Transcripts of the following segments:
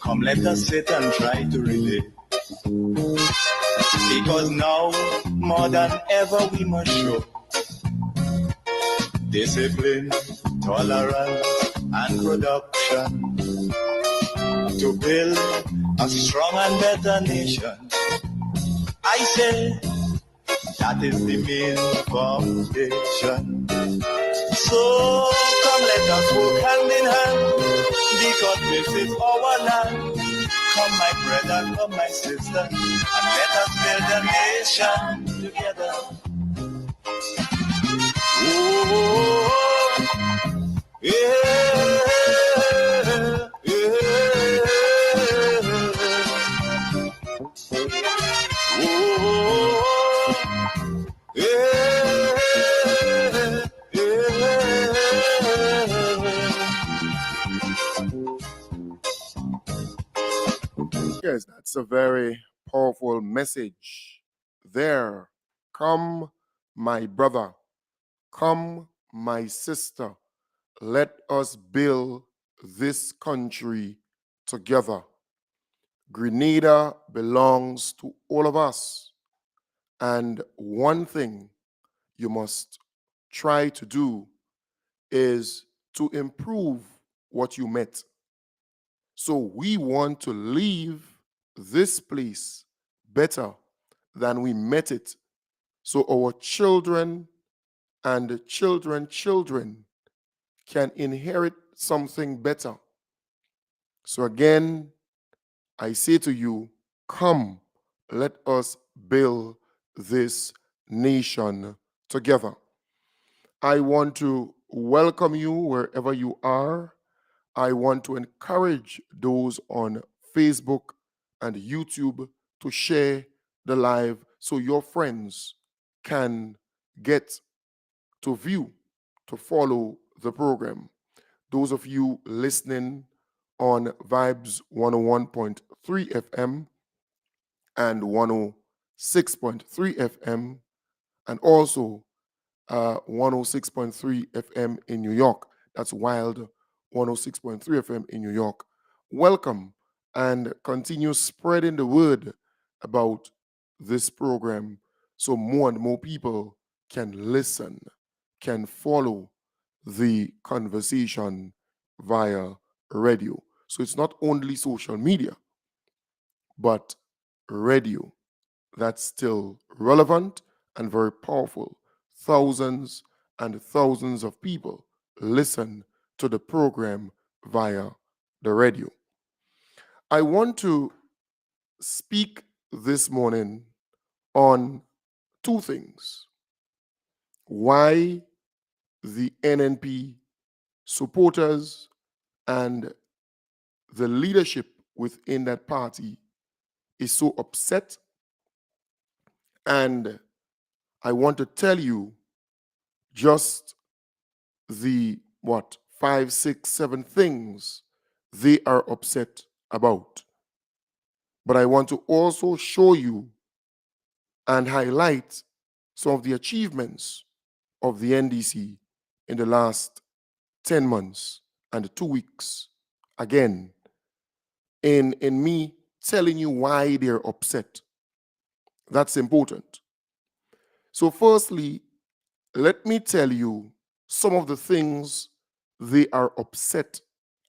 Come, let us sit and try to relate. Because now, more than ever, we must show discipline, tolerance, and production to build a strong and better nation. I say that is the main foundation. So come, let us work hand in hand, because this is our land. Come, my brother, come, my sister, and let us build a nation together. Oh, yeah, yeah, oh, yeah, Yes, that's a very powerful message there. Come, my brother, come, my sister, let us build this country together. Grenada belongs to all of us. And one thing you must try to do is to improve what you met. So we want to leave this place better than we met it. So our children and children can inherit something better. So again, I say to you, come, let us build this nation together. I want to welcome you wherever you are. I want to encourage those on Facebook and YouTube to share the live so your friends can get to view, to follow the program. Those of you listening on Vibes 101.3 FM and 106.3 FM, and also 106.3 FM in New York. That's Wild 106.3 FM in New York. Welcome, and continue spreading the word about this program so more and more people can listen, can follow the conversation via radio. So it's not only social media, but radio that's still relevant and very powerful. Thousands and thousands of people listen to the program via the radio. I want to speak this morning on two things. Why the NNP supporters and the leadership within that party is so upset. And I want to tell you just the 5, 6, 7 things they are upset about. But I want to also show you and highlight some of the achievements of the NDC in the last 10 months and 2 weeks. Again, in me telling you why they're upset. That's important. So firstly, let me tell you some of the things they are upset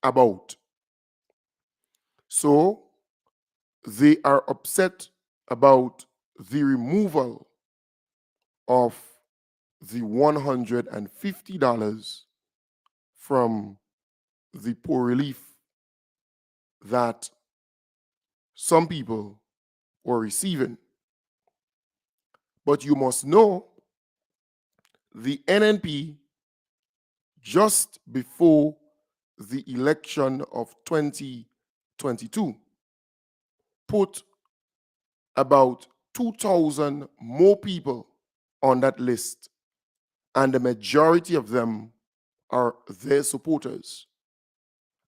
about. So they are upset about the removal of the $150 from the poor relief that some people were receiving. But you must know the NNP, just before the election of 2022, put about 2,000 more people on that list, and the majority of them are their supporters.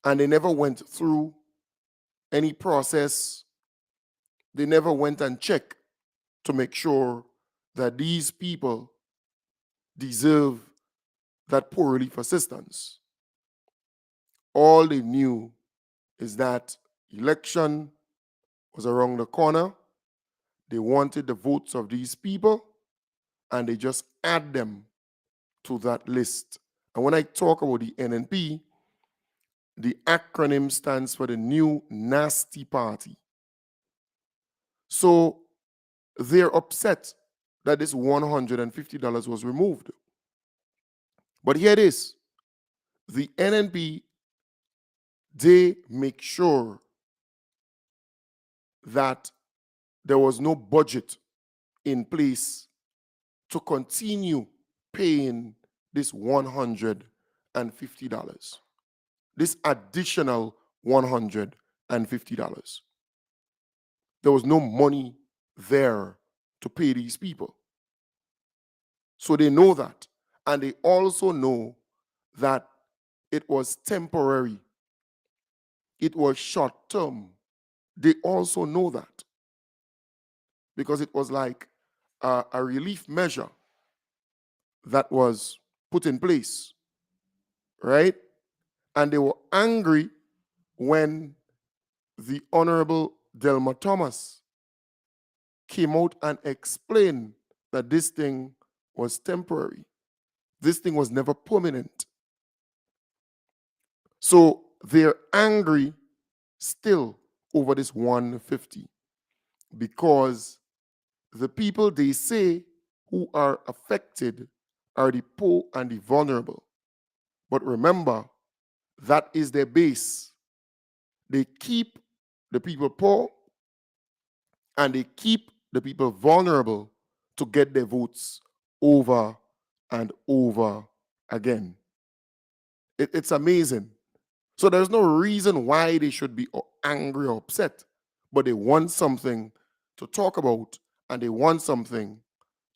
And they never went through any process. They never went and checked to make sure that these people deserve that poor relief assistance. All they knew is that Election was around the corner. They wanted the votes of these people, and they just add them to that list. And when I talk about the NNP, the acronym stands for the New Nasty Party. So they're upset that this $150 was removed. But here it is. The NNP, they make sure that there was no budget in place to continue paying this $150. This additional $150. There was no money there to pay these people. So they know that. And they also know that it was temporary. It was short term. They also know that. Because it was like a relief measure that was put in place, right? And they were angry when the Honorable Delma Thomas came out and explained that this thing was temporary. This thing was never permanent. So they're angry still over this 150 because the people they say who are affected are the poor and the vulnerable. But remember, that is their base. They keep the people poor and they keep the people vulnerable to get their votes over and over again. It's amazing. So there's no reason why they should be angry or upset, but they want something to talk about and they want something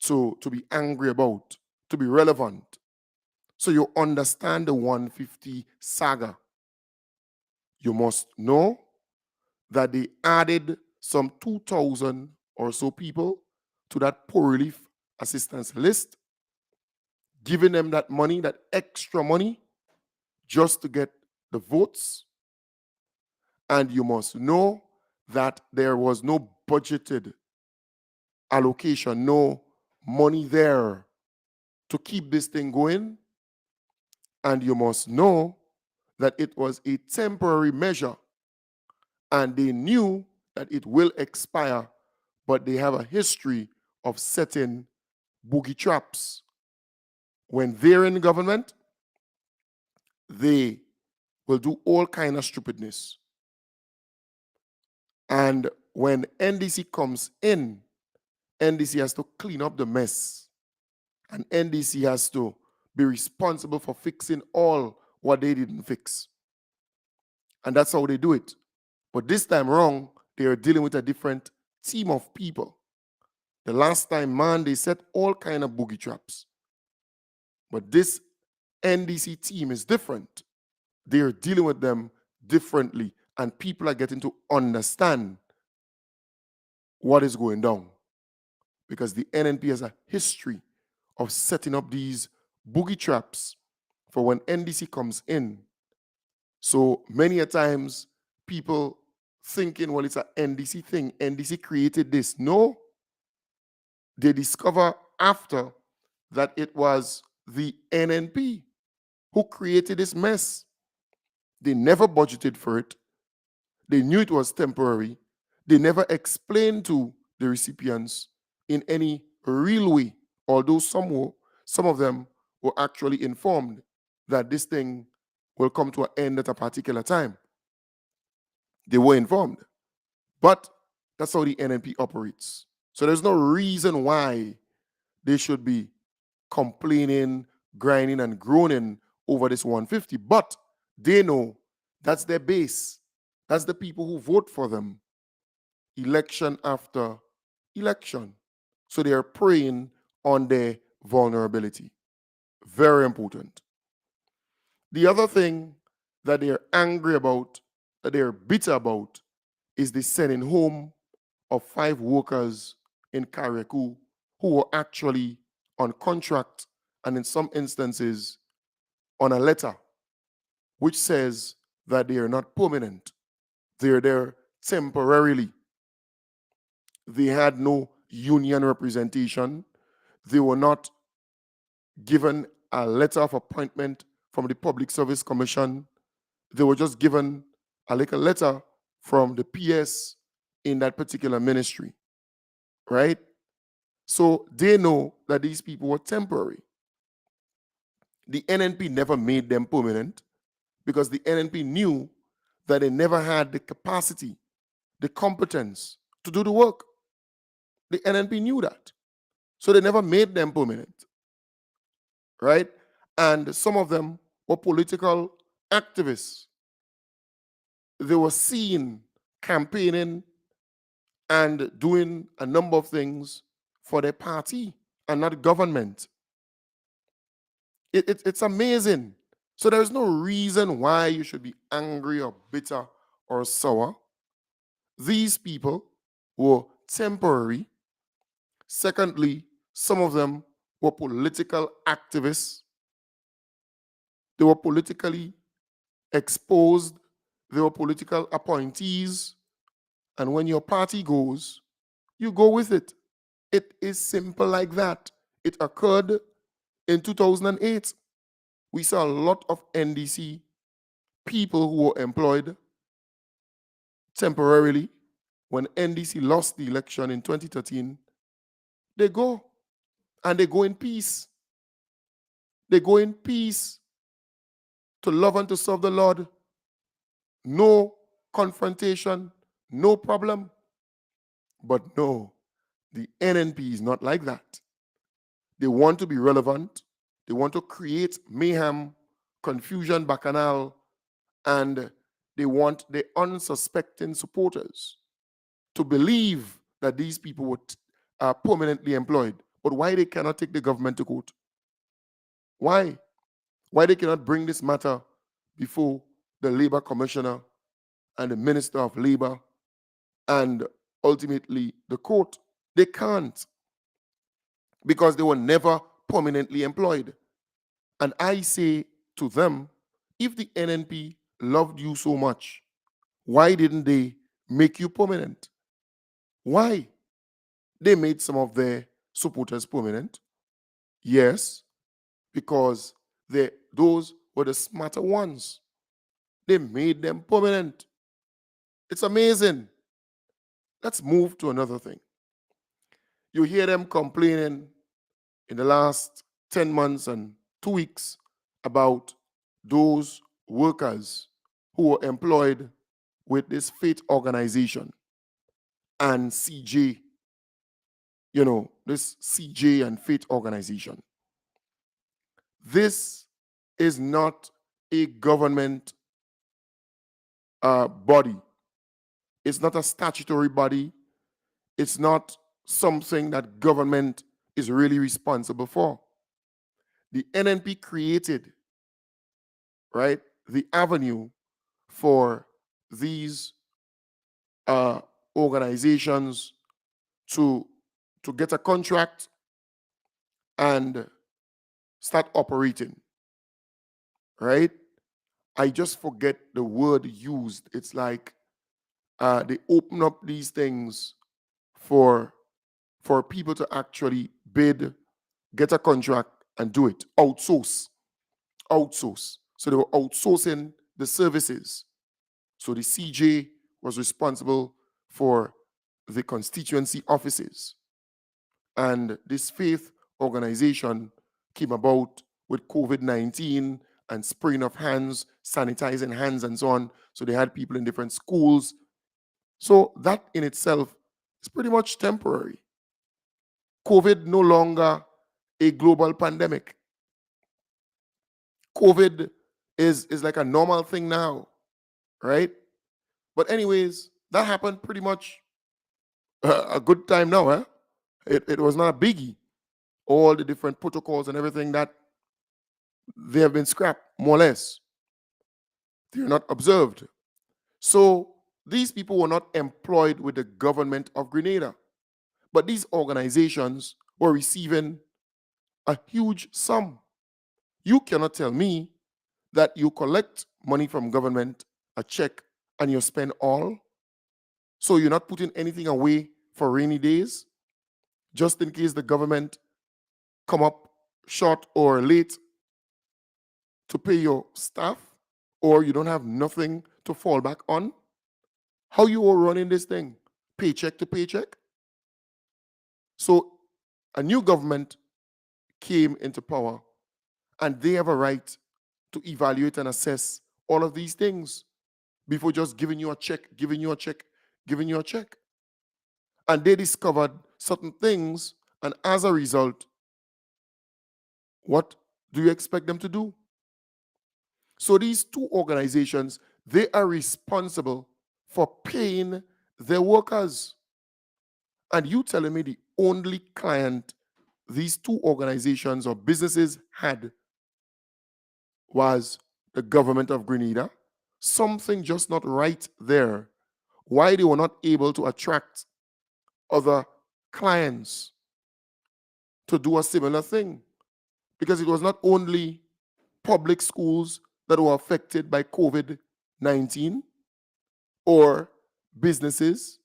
to be angry about, to be relevant. So you understand the 150 saga. You must know that they added some 2,000 or so people to that poor relief assistance list, giving them that money, that extra money, just to get the votes. And you must know that there was no budgeted allocation, no money there to keep this thing going. And you must know that it was a temporary measure and they knew that it will expire, but they have a history of setting boogie traps. When they're in government, they will do all kind of stupidness. And when NDC comes in, NDC has to clean up the mess. And NDC has to be responsible for fixing all what they didn't fix. And that's how they do it. But this time around, they are dealing with a different team of people. The last time, man, they set all kind of boogie traps. But this NDC team is different. They are dealing with them differently. And people are getting to understand what is going down. Because the NNP has a history of setting up these boogie traps for when NDC comes in. So many a times, people thinking, well, it's an NDC thing. NDC created this. No. They discover after that it was the NNP who created this mess. They never budgeted for it. They knew it was temporary. They never explained to the recipients in any real way, although some of them were actually informed that this thing will come to an end at a particular time. They were informed. But that's how the NNP operates. So there's no reason why they should be complaining, grinding, and groaning over this 150. But they know that's their base. That's the people who vote for them election after election. So they are preying on their vulnerability. Very important. The other thing that they're angry about, that they're bitter about, is the sending home of 5 workers in Carriacou who were actually on contract and in some instances on a letter which says that they are not permanent. They're there temporarily. They had no union representation. They were not given a letter of appointment from the Public Service Commission. They were just given a letter from the PS in that particular ministry, right? So they know that these people were temporary. The NNP never made them permanent because the NNP knew that they never had the capacity, the competence to do the work. The NNP knew that. So they never made them permanent, right? And some of them were political activists. They were seen campaigning and doing a number of things for their party and not government. It's amazing. So there's no reason why you should be angry or bitter or sour. These people were temporary. Secondly, some of them were political activists. They were politically exposed. They were political appointees. And when your party goes, you go with it. It is simple like that. It occurred in 2008. We saw a lot of NDC people who were employed temporarily. When NDC lost the election in 2013, they go, and they go in peace. They go in peace to love and to serve the Lord. No confrontation, no problem. But no, the NNP is not like that. They want to be relevant. They want to create mayhem, confusion, bacchanal, and they want the unsuspecting supporters to believe that these people are permanently employed. But why they cannot take the government to court? Why? Why they cannot bring this matter before the Labor Commissioner and the Minister of Labor and ultimately the court? They can't, because they were never permanently employed. And I say to them, if the NNP loved you so much, why didn't they make you permanent? Why? They made some of their supporters permanent. Yes, because those were the smarter ones. They made them permanent. It's amazing. Let's move to another thing. You hear them complaining in the last 10 months and 2 weeks about those workers who were employed with this faith organization and CJ, this CJ and faith organization. This is not a government body. It's not a statutory body. It's not something that government is really responsible for. The NNP created, right, the avenue for these organizations to get a contract and start operating, right? I just forget the word used. It's like they open up these things for people to actually bid, get a contract, and do it. Outsource. So they were outsourcing the services. So the CJ was responsible for the constituency offices. And this faith organization came about with COVID-19 and spraying of hands, sanitizing hands, and so on. So they had people in different schools. So that in itself is pretty much temporary. COVID no longer a global pandemic. COVID is like a normal thing now, right? But anyways, that happened pretty much a good time now, huh? It was not a biggie. All the different protocols and everything that they have been scrapped, more or less. They're not observed. So these people were not employed with the government of Grenada. But these organizations were receiving a huge sum. You cannot tell me that you collect money from government, a check, and you spend all. So you're not putting anything away for rainy days, just in case the government come up short or late to pay your staff, or you don't have nothing to fall back on. How you are running this thing? Paycheck to paycheck? So a new government came into power, and they have a right to evaluate and assess all of these things before just giving you a check, giving you a check, giving you a check. And they discovered certain things, and as a result, what do you expect them to do? So these two organizations, they are responsible for paying their workers. And you telling me the only client these two organizations or businesses had was the government of Grenada? Something just not right there. Why they were not able to attract other clients to do a similar thing? Because it was not only public schools that were affected by COVID-19 or businesses.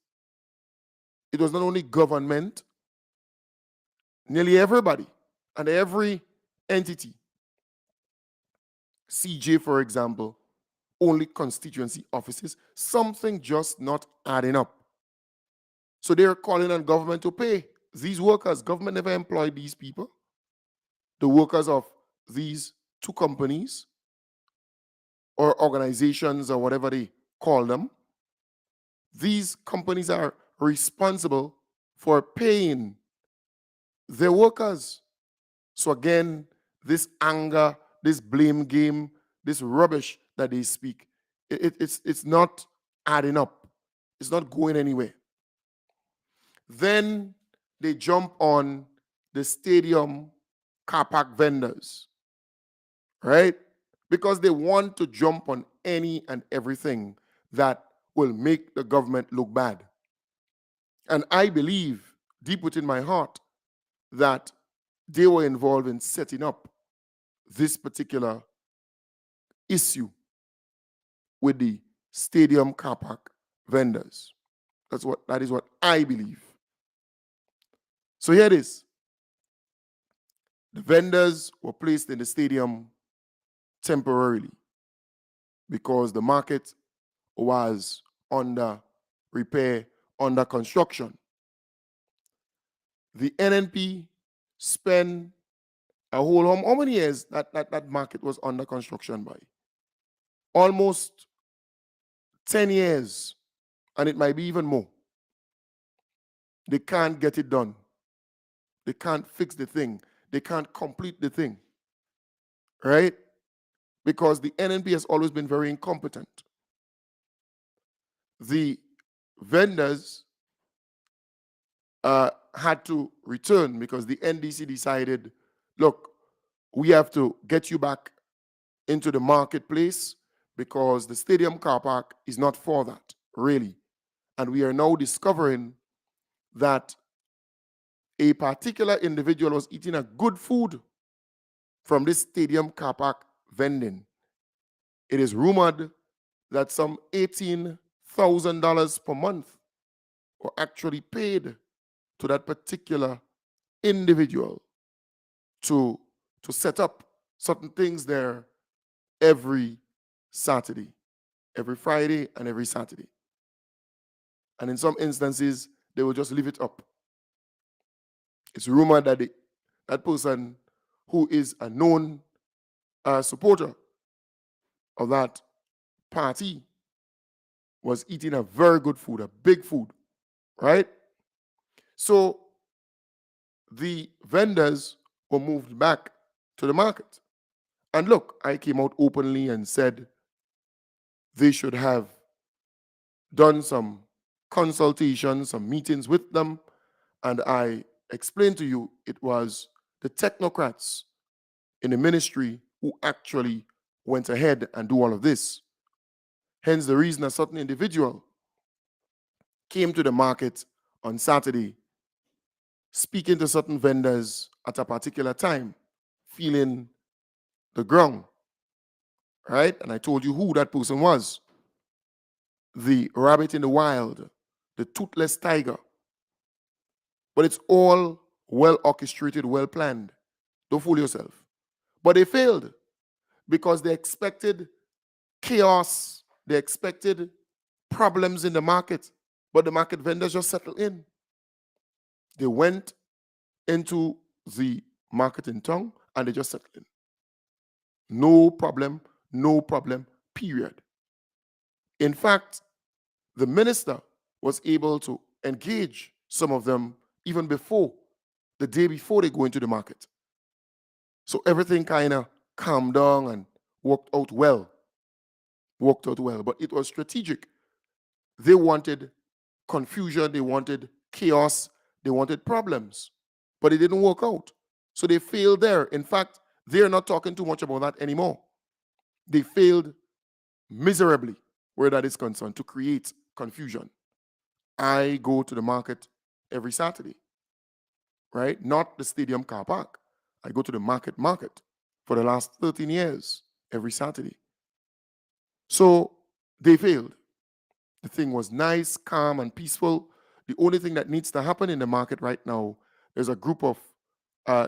It was not only government, nearly everybody and every entity. CJ, for example, only constituency offices, something just not adding up. So they're calling on government to pay these workers. Government never employed these people. The workers of these two companies or organizations or whatever they call them, these companies are responsible for paying their workers. So again, this anger, this blame game, this rubbish that they speak, it's not adding up. It's not going anywhere. Then they jump on the stadium car park vendors, right? Because they want to jump on any and everything that will make the government look bad. And I believe deep within my heart that they were involved in setting up this particular issue with the stadium car park vendors. That is what I believe. So here it is. The vendors were placed in the stadium temporarily because the market was under repair, under construction. The NNP spent a whole, how many years that market was under construction by? Almost 10 years, and it might be even more. They can't get it done. They can't fix the thing. They can't complete the thing, right? Because the NNP has always been very incompetent. The vendors had to return because the NDC decided, look, we have to get you back into the marketplace because the stadium car park is not for that, really. And we are now discovering that a particular individual was eating a good food from this stadium car park vending. It is rumored that some $18,000 per month were actually paid to that particular individual to set up certain things there every Saturday, every Friday, and every Saturday. And in some instances, they will just leave it up. It's rumored that that person who is a known supporter of that party was eating a very good food, a big food, right? So the vendors were moved back to the market. And look, I came out openly and said they should have done some consultations, some meetings with them, and I explained to you it was the technocrats in the ministry who actually went ahead and do all of this. Hence the reason a certain individual came to the market on Saturday, speaking to certain vendors at a particular time, feeling the ground, right? And I told you who that person was. the rabbit in the wild, the toothless tiger. But it's all well orchestrated, well planned. Don't fool yourself. But they failed because they expected chaos, they expected problems in the market, but the market vendors just settled in. They went into the market in tongue and they just settled in. No problem, period. In fact, the minister was able to engage some of them even before, the day before they go into the market. So everything kind of calmed down and worked out well. But it was strategic. They wanted confusion, they wanted chaos, they wanted problems, but it didn't work out. So they failed there. In fact, they're not talking too much about that anymore. They failed miserably where that is concerned to create confusion. I go to the market every Saturday, right? Not the stadium car park. I go to the market for the last 13 years, every Saturday. So they failed. The thing was nice, calm, and peaceful. The only thing that needs to happen in the market right now, there's a group of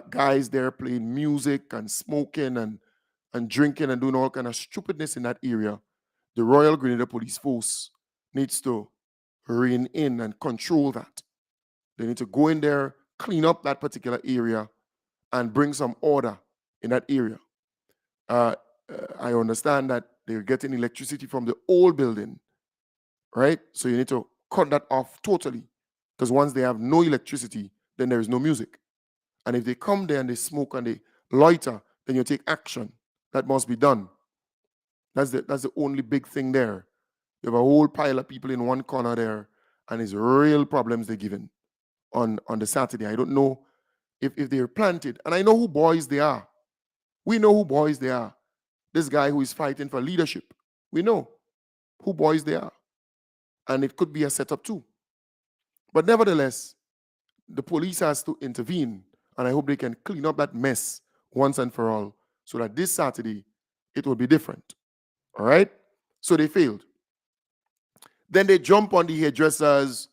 guys there playing music and smoking and drinking and doing all kind of stupidness in that area. The Royal Grenadier Police Force needs to rein in and control that. They need to go in there, clean up that particular area, and bring some order in that area. I understand that they're getting electricity from the old building, right? So you need to cut that off totally, because once they have no electricity, then there is no music. And if they come there and they smoke and they loiter, then you take action. That must be done. That's the only big thing there. You have a whole pile of people in one corner there, and it's real problems they're given on the Saturday. I don't know if they're planted. And I know who boys they are. We know who boys they are. This guy who is fighting for leadership. We know who boys they are. And it could be a setup too. But nevertheless, the police has to intervene, and I hope they can clean up that mess once and for all, so that this Saturday it will be different. All right? So they failed. Then they jump on the hairdressers,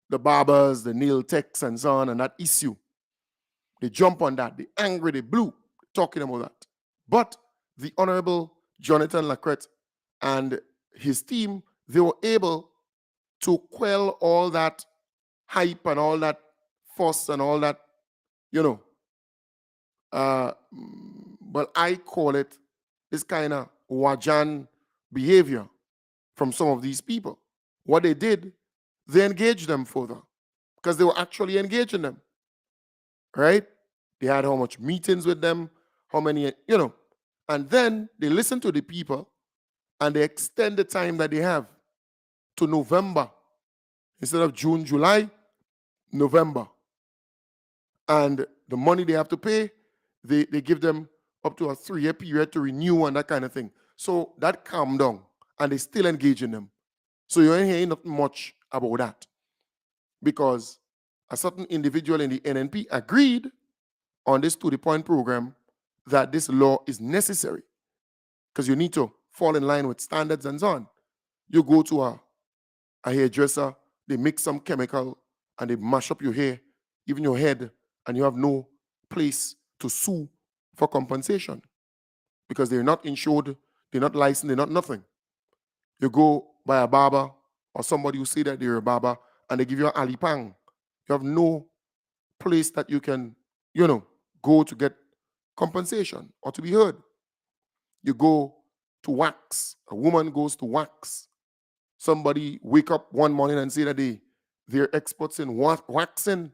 the barbers, the nail techs, and so on, and that issue. They jump on that. They angry, they blue, talking about that. But the Honorable Jonathan Lacrette and his team, they were able to quell all that hype and all that fuss and all that, but I call it this kind of wajan behavior from some of these people. What they did, they engaged them further because they were actually engaging them, right? They had how much meetings with them, how many, and then they listen to the people and they extend the time that they have to November instead of June, July, November. And the money they have to pay, they give them up to a 3-year period to renew and that kind of thing. So that calmed down and they still engage in them. So you ain't hearing nothing much about that because a certain individual in the NNP agreed on this to-the-point program that this law is necessary because you need to fall in line with standards and so on. You go to a hairdresser, they mix some chemical and they mash up your hair, even your head, and you have no place to sue for compensation because they're not insured, they're not licensed, they're not nothing. You go by a barber or somebody who say that they're a barber and they give you an alipang. You have no place that you can, go to get compensation or to be heard. You go to wax. A woman goes to wax. Somebody wake up one morning and say that they're experts in waxing.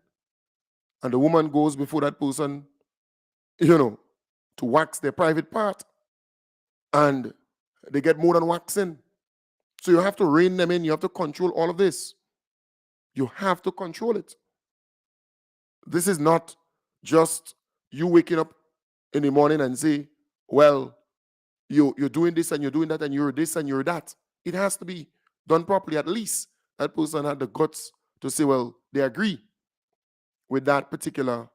And the woman goes before that person, to wax their private part. And they get more than waxing. So you have to rein them in. You have to control all of this. You have to control it. This is not just you waking up in the morning and say, well, you're doing this and you're doing that and you're this and you're that. It has to be done properly. At least that person had the guts to say, well, they agree with that particular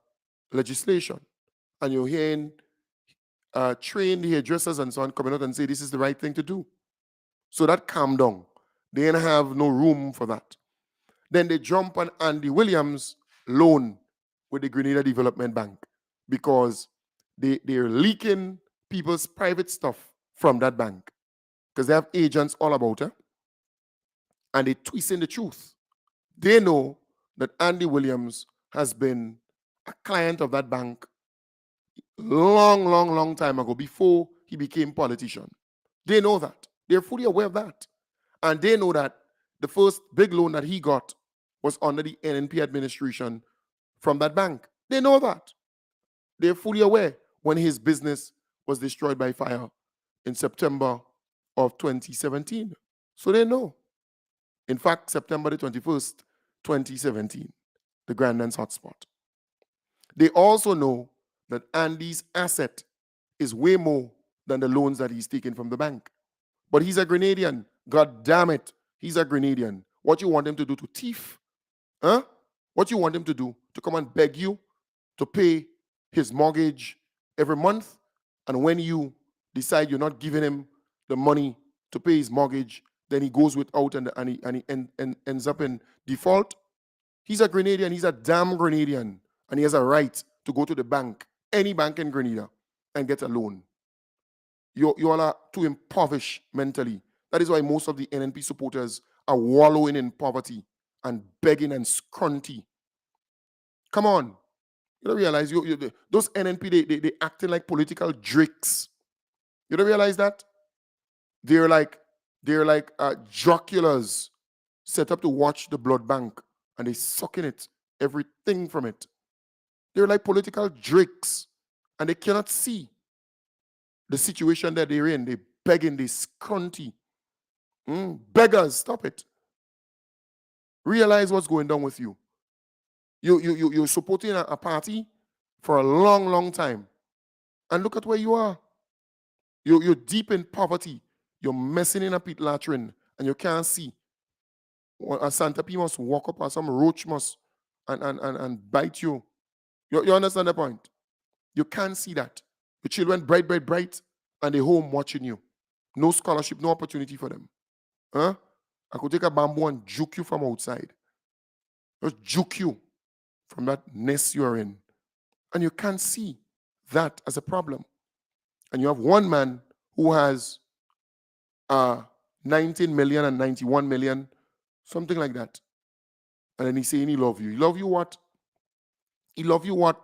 legislation. And you're hearing trained hairdressers and so on coming out and say this is the right thing to do. So that calmed down. They didn't have no room for that. Then they jump on Andy Williams' loan with the Grenada Development Bank because they're leaking people's private stuff from that bank because they have agents all about it, and they twisting the truth. They know that Andy Williams has been a client of that bank long time ago, before he became politician. They know that. They're fully aware of that. And they know that the first big loan that he got was under the NNP administration from that bank. They know that. They're fully aware when his business was destroyed by fire in September of 2017. So they know. In fact, September the 21st, 2017, the Grandlands hotspot. They also know that Andy's asset is way more than the loans that he's taken from the bank. But he's a Grenadian. God damn it. He's a Grenadian. What you want him to do, to thief? Huh? What you want him to do? To come and beg you to pay his mortgage every month? And when you decide you're not giving him the money to pay his mortgage, then he goes without and he ends up in default? He's a Grenadian. He's a damn Grenadian. And he has a right to go to the bank, any bank in Grenada, and get a loan. You all are too impoverished mentally. That is why most of the NNP supporters are wallowing in poverty and begging and scrunty. Come on. You don't realize those NNP, they acting like political drakes. You don't realize that? They're like Draculas set up to watch the blood bank, and they sucking it, everything from it. They're like political drakes, and they cannot see the situation that they're in. They're begging, they scrunty. Beggars, stop it. Realize what's going down with you. You're supporting a party for a long time. And look at where you are. You're deep in poverty. You're messing in a pit latrine, and you can't see. A Santa P must walk up, or some roach must and bite you. You understand the point? You can't see that. The children bright, and they're home watching you. No scholarship, no opportunity for them. Huh? I could take a bamboo and juke you from outside. Just juke you from that nest you're in. And you can't see that as a problem. And you have one man who has 19 million and 91 million, something like that. And then he's saying he love you. He love you what? He love you what?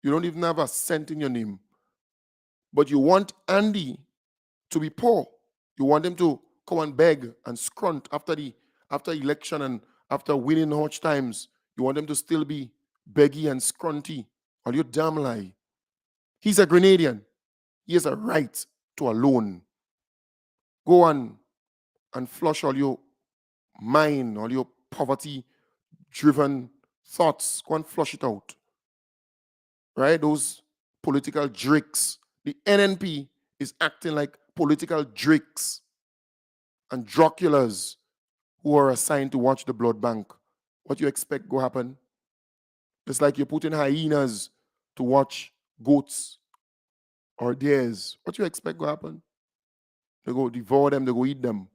You don't even have a cent in your name. But you want Andy to be poor. You want him to come and beg and scrunt after election and after winning much times. You want him to still be beggy and scrunty. Or you damn lie. He's a Grenadian. He has a right to a loan. Go on and flush all your mind, all your poverty-driven thoughts. Go and flush it out. Right? Those political drakes. The NNP is acting like political drakes and Draculas who are assigned to watch the blood bank. What you expect go happen? It's like you're putting hyenas to watch goats or deers. What you expect go happen? They go devour them, they go eat them.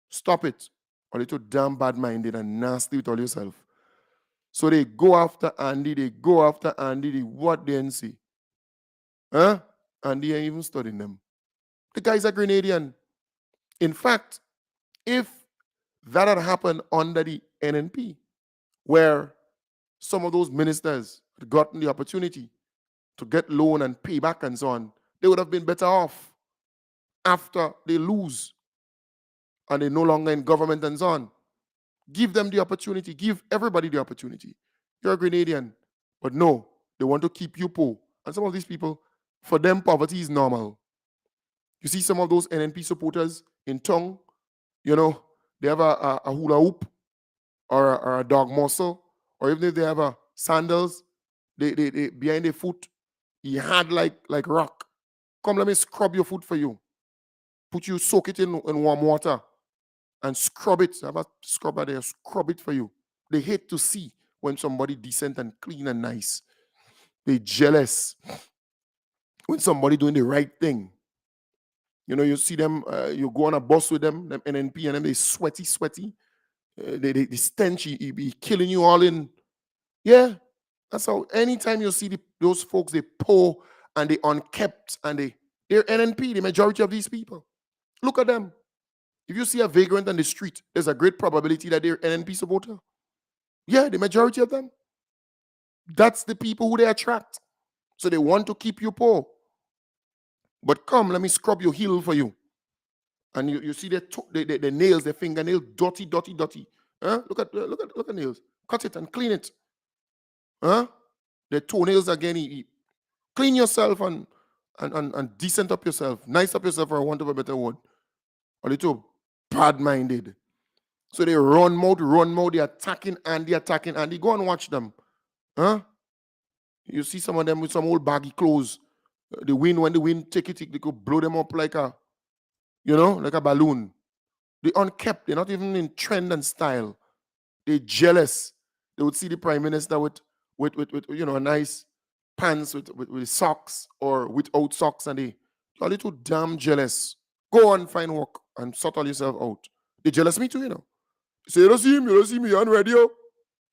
Stop it. Or they're too damn bad-minded and nasty with all yourself. So they go after Andy, what they ain't see. Huh? Andy ain't even studying them. The guy's a Grenadian. In fact, if that had happened under the NNP, where some of those ministers had gotten the opportunity to get loan and pay back and so on, they would have been better off after they lose and they're no longer in government and so on. Give them the opportunity. Give everybody the opportunity. You're a Grenadian. But no, they want to keep you poor. And some of these people, for them, poverty is normal. You see some of those NNP supporters in tongue, you know, they have a hula hoop or a dog muscle, or even if they have a sandals, they behind their foot, he had like rock. Come, let me scrub your foot for you. Soak it in warm water and scrub it. I have a scrubber there, scrub it for you. They hate to see when somebody decent and clean and nice. They jealous when somebody doing the right thing. You know, you see them, you go on a bus with them NNP, and them they sweaty, sweaty. The stench, he be killing you all in. Yeah, that's how. Anytime you see those folks, they poor and they unkept and they're NNP. The majority of these people, look at them. If you see a vagrant on the street, there's a great probability that they're NNP supporter. Yeah, the majority of them. That's the people who they attract. So they want to keep you poor. But come, let me scrub your heel for you. And you see the nails, the fingernail, dirty, dirty, dirty. Huh? Look at nails. Cut it and clean it. Huh? The toenails again. Clean yourself and decent up yourself. Nice up yourself, for want of a better word. A little bad-minded. So they run mode, they're attacking Andy. Go and watch them. Huh? You see some of them with some old baggy clothes. When the wind take it, they could blow them up like a balloon. They unkept, they're not even in trend and style. They're jealous. They would see the prime minister with a nice pants with socks or without socks, and you're a little damn jealous. Go and find work and sort all yourself out. They jealous me too, you know. You say, you don't see me on radio.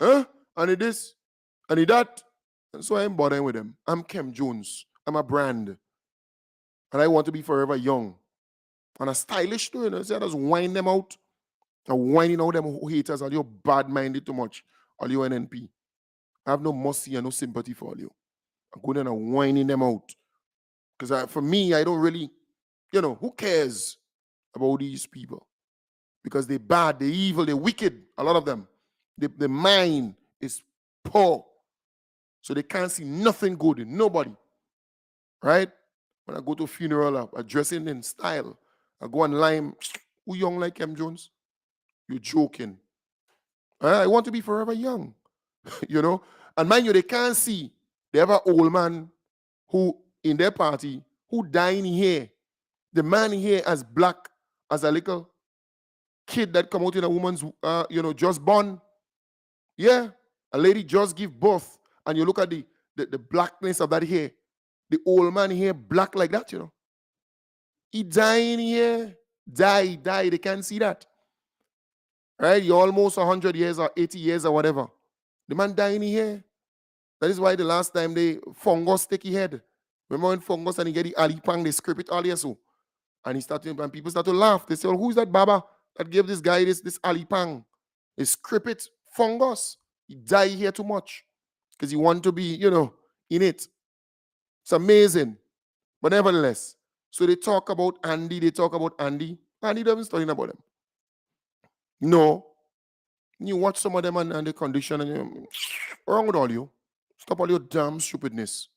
Huh? And it is, and it that. And so I'm bothering with them. I'm Kem Jones. I'm a brand. And I want to be forever young. And a stylish too, you know. So I just whine them out. And whining out them haters. All you bad-minded too much. All you NNP. I have no mercy and no sympathy for all you. I'm going and whining them out. Because for me, I don't really, who cares about these people? Because they're bad, they're evil, they're wicked, a lot of them. The mind is poor. So they can't see nothing good in nobody. Right? When I go to a funeral, I'm dressing in style. I go online, who young like Kem Jones? You're joking. I want to be forever young. And mind you, they can't see. They have an old man who, in their party, who dying here. The man here as black as a little kid that come out in a woman's, just born. Yeah, a lady just give birth. And you look at the blackness of that hair. The old man here, black like that, He dying here. Die. They can't see that. Right? You're almost 100 years or 80 years or whatever. The man dying here. That is why the last time fungus take his head. Remember when fungus and he get the alipang, they scrape it all here so. And people start to laugh. They say, well, who's that Baba that gave this guy this alipang? They scrape it, fungus. He die here too much. Because he want to be, in it. It's amazing. But nevertheless, so they talk about Andy. Andy doesn't studying about them. No. You watch some of them and the condition and what's wrong with all you? Stop all your damn stupidness.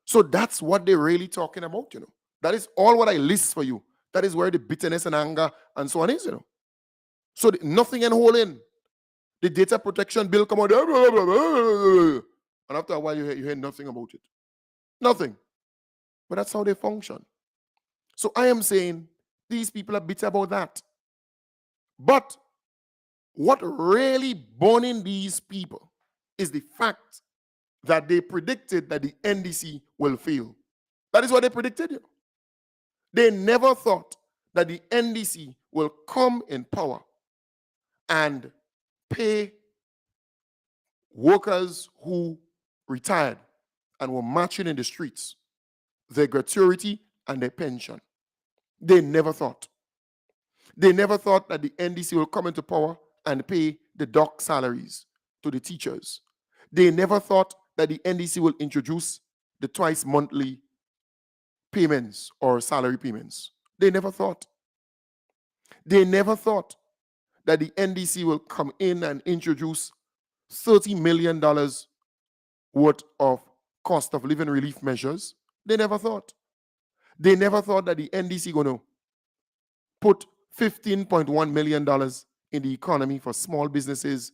So that's what they're really talking about, That is all what I list for you. That is where the bitterness and anger and so on is, So nothing can hold in. The data protection bill come out, and after a while you hear nothing about it. Nothing. But that's how they function. So I am saying these people are bitter about that. But what really burning these people is the fact that they predicted that the NDC will fail. That is what they predicted. They never thought that the NDC will come in power and pay workers who retired and were marching in the streets their gratuity and their pension. They never thought. They never thought that the NDC will come into power and pay the doc salaries to the teachers. They never thought that the NDC will introduce the twice monthly payments or salary payments. They never thought. They never thought that the NDC will come in and introduce $30 million worth of cost of living relief measures. They never thought. They never thought that the NDC going to put $15.1 million in the economy for small businesses,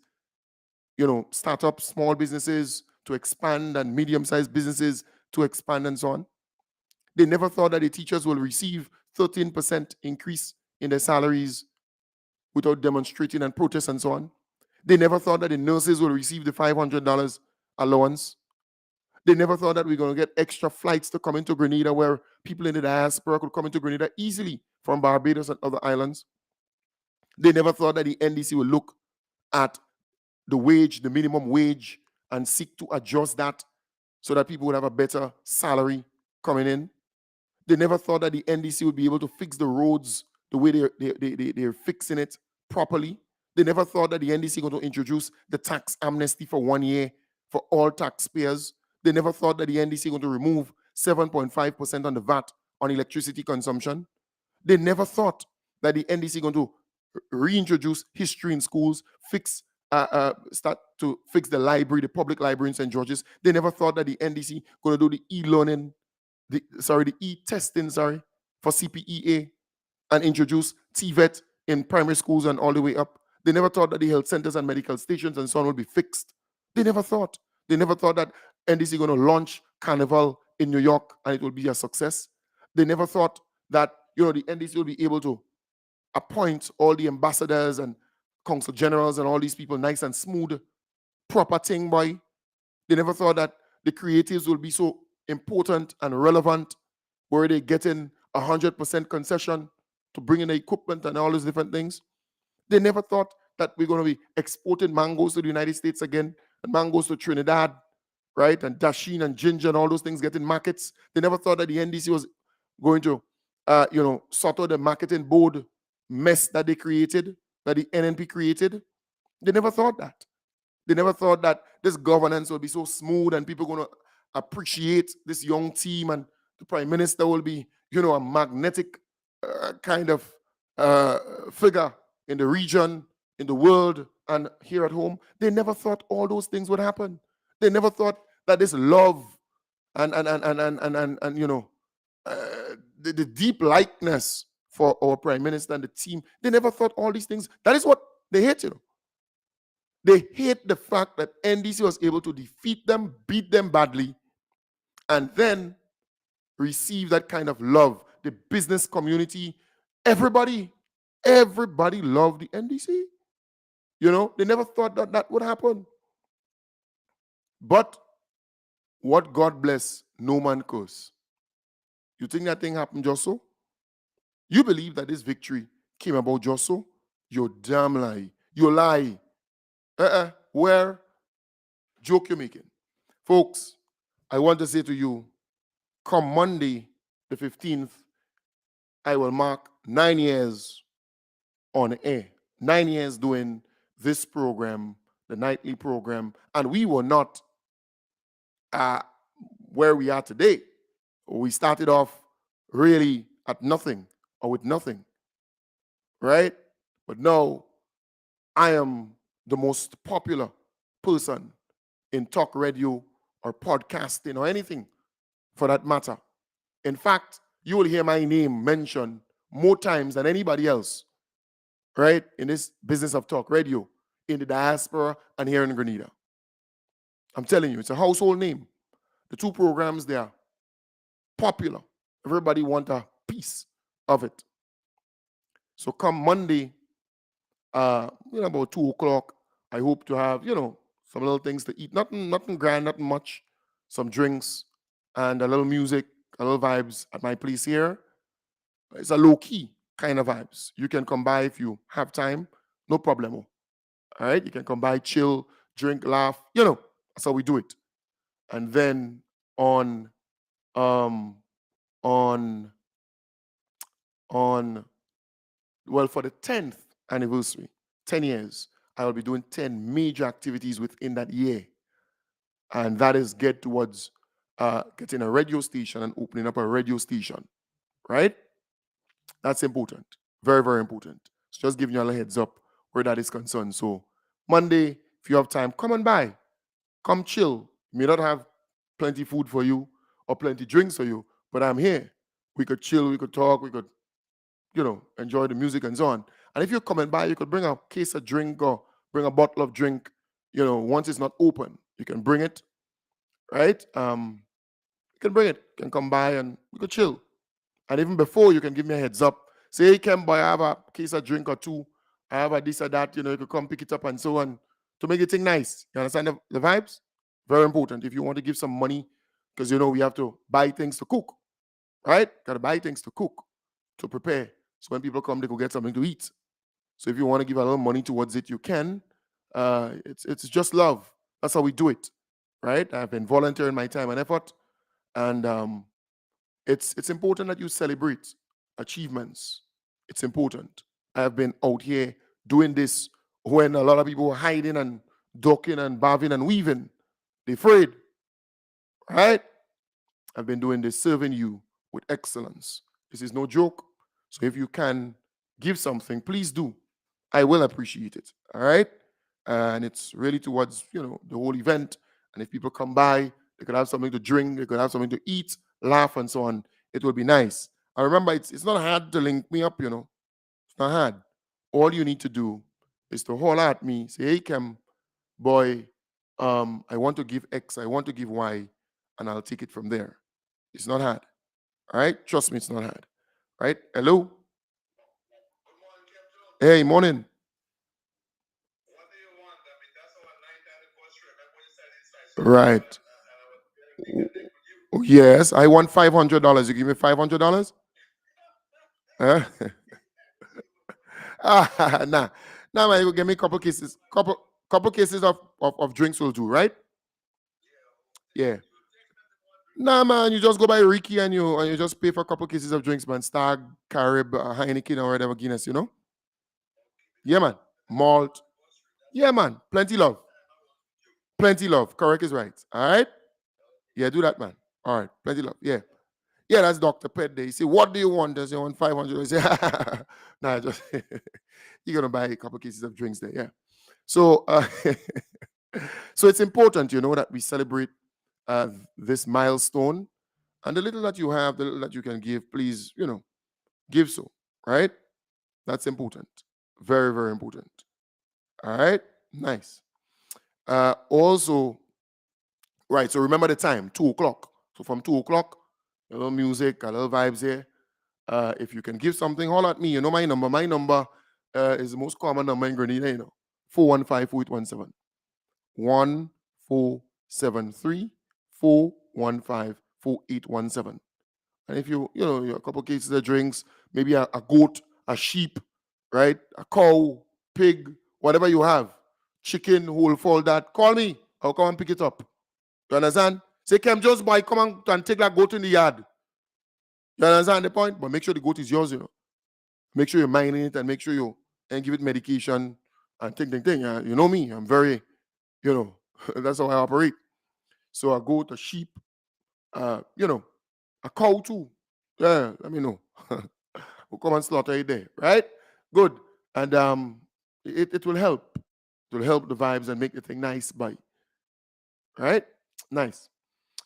startup small businesses to expand and medium-sized businesses to expand and so on. They never thought that the teachers will receive 13% increase in their salaries without demonstrating and protest and so on. They never thought that the nurses will receive the $500 allowance. They never thought that we're going to get extra flights to come into Grenada where people in the diaspora could come into Grenada easily from Barbados and other islands. They never thought that the NDC would look at the wage, the minimum wage, and seek to adjust that so that people would have a better salary coming in. They never thought that the NDC would be able to fix the roads the way they're fixing it properly. They never thought that the NDC was going to introduce the tax amnesty for 1 year for all taxpayers. They never thought that the NDC was going to remove 7.5% on the VAT on electricity consumption. They never thought that the NDC was going to reintroduce history in schools, start to fix the library, the public library in St. George's. They never thought that the NDC going to do the e-learning, the e-testing, for CPEA and introduce TVET in primary schools and all the way up. They never thought that the health centers and medical stations and so on would be fixed. They never thought. They never thought that NDC going to launch Carnival in New York and it will be a success. They never thought that, the NDC will be able to appoint all the ambassadors and consul generals and all these people nice and smooth, proper thing, boy. They never thought that the creatives will be so important and relevant where they're getting 100% concession to bring in the equipment and all these different things. They never thought that we're going to be exporting mangoes to the United States again and mangoes to Trinidad, right? And dasheen and ginger and all those things getting markets. They never thought that the NDC was going to, sort out the marketing board mess that they created, that the NNP created. They never thought that. They never thought that this governance will be so smooth and people are going to appreciate this young team and the prime minister will be, a magnetic kind of figure in the region, in the world, and here at home. They never thought all those things would happen. They never thought that this love and the deep likeness for our prime minister and the team, they never thought all these things. That is what they hate, They hate the fact that NDC was able to defeat them, beat them badly, and then receive that kind of love. The business community, everybody loved the NDC. They never thought that that would happen. But what God bless, no man curse. You think that thing happened just so? You believe that this victory came about just so? You damn lie. You lie. Where? Joke you're making. Folks, I want to say to you, come Monday, the 15th, I will mark 9 years on air. 9 years doing this program, the nightly program, and we were not where we are today. We started off really at nothing or with nothing, right? But now I am the most popular person in talk radio or podcasting or anything for that matter. In fact, you will hear my name mentioned more times than anybody else, right, in this business of talk radio, in the diaspora and here in Grenada. I'm telling you, it's a household name. The two programs, they are popular. Everybody want a piece of it. So come Monday, about 2 o'clock, I hope to have, some little things to eat. Nothing grand, nothing much. Some drinks and a little music, a little vibes at my place here. It's a low-key kind of vibes. You can come by if you have time. No problem. All right? You can come by, chill, drink, laugh. That's how we do it. And then on for the 10th anniversary, 10 years, I will be doing 10 major activities within that year. And that is get towards getting a radio station and opening up a radio station, right? That's important. Very, very important. So just giving you a heads up where that is concerned. So Monday, if you have time, come on by. Come chill. You may not have plenty food for you or plenty drinks for you, but I'm here. We could chill, we could talk, we could, enjoy the music and so on. And if you're coming by, you could bring a case of drink or bring a bottle of drink, once it's not open. You can bring it, right? You can bring it. You can come by and we could chill. And even before, you can give me a heads up. Say, hey, Kem, boy, I have a case of drink or two. I have a this or that. You could come pick it up and so on to make it thing nice. You understand the vibes? Very important. If you want to give some money because we have to buy things to cook, right? Got to buy things to cook, to prepare. So when people come, they go get something to eat. So if you want to give a little money towards it, you can. It's just love. That's how we do it, right? I've been volunteering my time and effort, and it's important that you celebrate achievements. It's important. I've been out here doing this when a lot of people were hiding and ducking and baving and weaving. They're afraid, right? I've been doing this, serving you with excellence. This is no joke. So if you can give something, please do. I will appreciate it. All right. And it's really towards, the whole event. And if people come by, they could have something to drink, they could have something to eat, laugh, and so on. It will be nice. And remember, it's not hard to link me up, It's not hard. All you need to do is to holler at me, say, hey, Kem, boy, I want to give X, I want to give Y, and I'll take it from there. It's not hard. All right? Trust me, it's not hard. Right? Hello? Hey, morning. Right. Yes, I want $500. You give me $500? Huh? Nah. Nah, man, you give me a couple cases. Couple cases of drinks will do, right? Yeah. Nah, man, you just go by Ricky and you just pay for a couple cases of drinks, man. Stag, Carib, Heineken, or whatever Guinness, Yeah, man. Malt. Yeah, man. Plenty love. Plenty love. Correct is right. All right? Yeah, do that, man. All right. Plenty love. Yeah. Yeah, that's Dr. Pet Day. You say, what do you want? Does you want 500? I say, nah, just you're gonna buy a couple cases of drinks there. Yeah. So so it's important, that we celebrate this milestone. And the little that you have, the little that you can give, please, give so. Right? That's important. Very, very important. All right. Nice. Also, right. So remember the time, 2:00. So from 2:00, a little music, a little vibes here. If you can give something, holler at me. You know my number. My number is the most common number in Grenada, 415-4817. 1473-415-4817. And if you're a couple cases of drinks, maybe a goat, a sheep, right? A cow, pig, whatever you have, chicken, whole fall that, call me. I'll come and pick it up. You understand? Say, Kem, just buy, come and take that goat in the yard. You understand the point? But make sure the goat is yours, Make sure you're minding it and make sure and give it medication and thing. You know me, I'm very, that's how I operate. So a goat, a sheep, a cow too. Yeah, let me know. We'll come and slaughter it there, right? Good. And it will help. It will help the vibes and make the thing nice by. Right? Nice.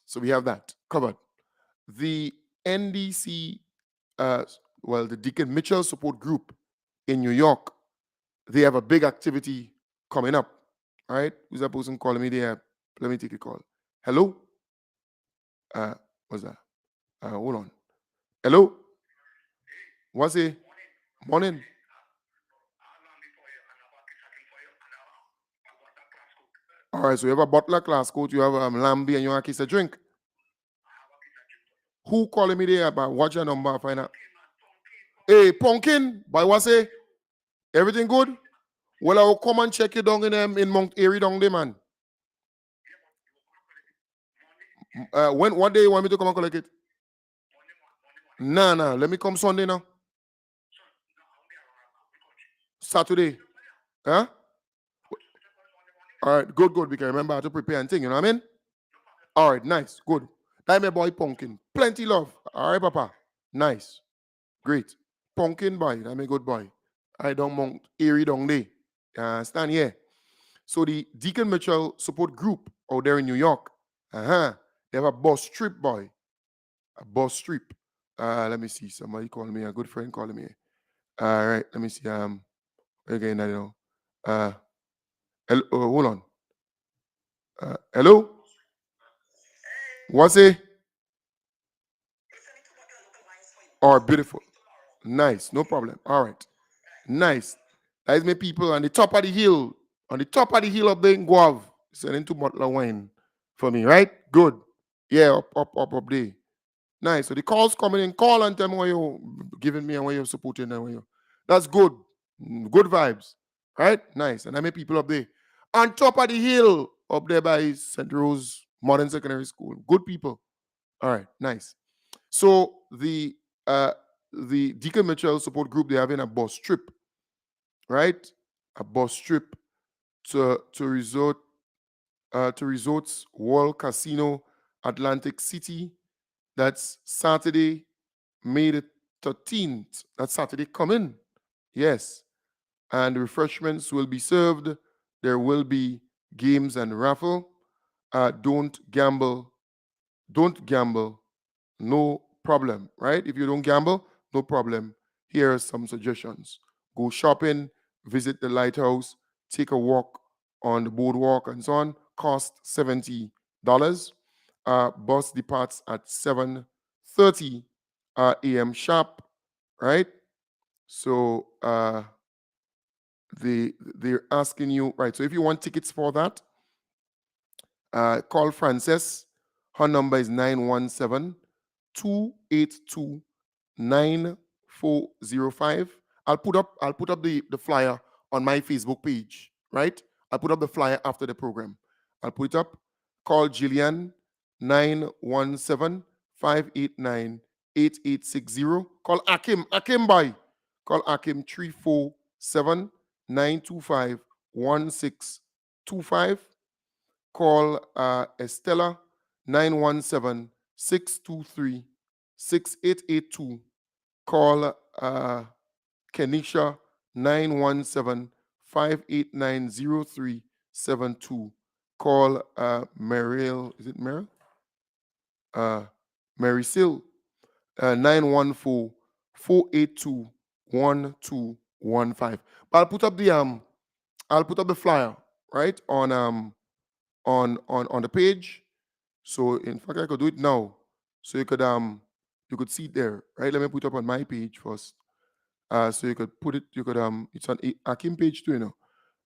So we have that covered. The NDC, the Deacon Mitchell Support Group in New York, they have a big activity coming up. All right? Who's that person calling me there? Let me take a call. Hello? What's that? Hold on. Hello? What's it? Morning. All right, so you have a butler class coat, you have lambi, and you have a kiss a drink. Who calling me there about watch your number, find out? Hey, Pumpkin, by what say? Everything good? Well, I will come and check you down in Mount Airy down there, man. What day you want me to come and collect it? Nah, let me come Sunday now. Saturday. Huh? All right, good. We can remember how to prepare and thing, you know what I mean? All right, nice, good. That my boy Pumpkin. Plenty love. All right, Papa. Nice. Great. Pumpkin boy, that my good boy. I don't Mount Airy down there. Stand here. So the Deacon Mitchell Support Group out there in New York, they have a bus trip, boy. A bus trip. Let me see. Somebody called me. A good friend calling me. All right. Let me see. Again, I don't know. Hello, hold on. Hello. What's it? All right, beautiful. Nice. No problem. All right. Nice. That is my people on the top of the hill. On the top of the hill up there in Guav. Selling 2 bottles of wine for me, right? Good. Yeah, up there. Nice. So the calls coming in, call and tell me what you're giving me and what you're supporting and what you. That's good. Good vibes. Right? Nice. And I mean people up there. On top of the hill, up there by St. Rose Modern Secondary School. Good people. All right, nice. So the Deacon Mitchell support group, they're having a bus trip, right? A bus trip to Resorts World Casino, Atlantic City. That's Saturday, May the 13th. That's Saturday coming. Yes. And refreshments will be served. There will be games and raffle. Don't gamble. Don't gamble. No problem, right? If you don't gamble, no problem. Here are some suggestions. Go shopping, visit the lighthouse, take a walk on the boardwalk and so on. Cost $70. Bus departs at 7:30 a.m. sharp, right? So they're asking you, right? So if you want tickets for that, call Frances. Her number is 917-282-9405. I'll put up the flyer on my Facebook page, right? I'll put up the flyer after the program. I'll put it up. Call Jillian 917-589-8860. Call Akim Bye. Call Akim 347-925-1625. Call Estella 917-623-6882. Call Kenisha 917-589-0372. Call Meryl, is it Meryl? Mary Sil 914-482-1215. I'll put up the flyer right on the page. So in fact, I could do it now. So you could see it there, right? Let me put it up on my page first. So you could put it, it's on Akim page too, you know.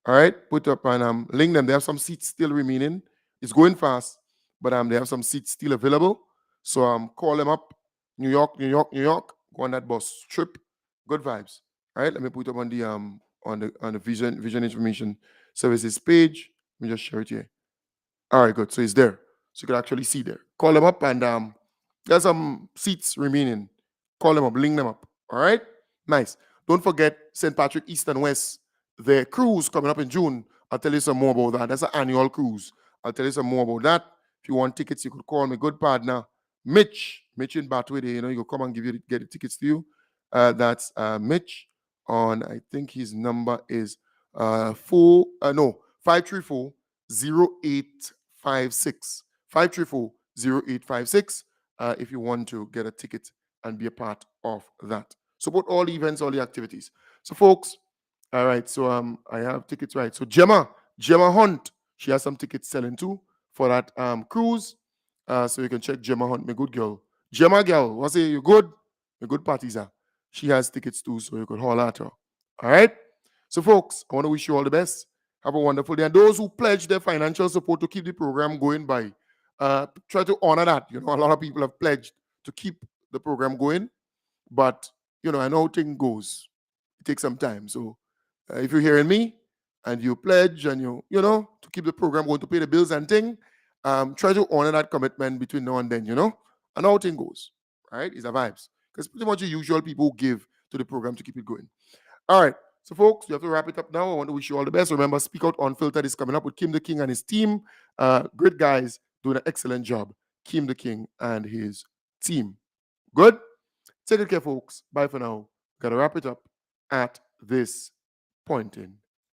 All right, put up and link them. They have some seats still remaining. It's going fast, but they have some seats still available. So call them up. New York. Go on that bus trip. Good vibes. All right, let me put up on the Vision Information Services page. Let me just share it here. All right, good. So it's there. So you can actually see there. Call them up and there's some seats remaining. Call them up, link them up. All right? Nice. Don't forget St. Patrick East and West. The cruise coming up in June. I'll tell you some more about that. That's an annual cruise. I'll tell you some more about that. If you want tickets, you could call my good partner, Mitch in Batway. You know, you come and get the tickets to you. That's Mitch on, I think his number is 534-0856. 534-0856 if you want to get a ticket and be a part of that. Support all the events, all the activities. So folks, all right, so I have tickets, right? So Gemma Hunt, she has some tickets selling too for that cruise. So you can check Gemma Hunt, my good girl. Gemma girl, what's it? You good? My good parties are. She has tickets too, so you could holler at her. All right? So folks, I want to wish you all the best. Have a wonderful day. And those who pledge their financial support to keep the program going by, try to honor that. You know, a lot of people have pledged to keep the program going, but, you know, I know how things goes. It takes some time. So if you're hearing me and you pledge and you know, to keep the program going, to pay the bills and thing, try to honor that commitment between now and then, you know. I know how things goes, right? It's the vibes. Because pretty much the usual people who give to the program to keep it going. All right. So, folks, we have to wrap it up now. I want to wish you all the best. Remember, Speak Out Unfiltered is coming up with Kim the King and his team. Great guys doing an excellent job. Kim the King and his team. Good? Take good care, folks. Bye for now. Got to wrap it up at this point in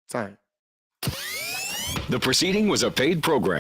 time. The proceeding was a paid program.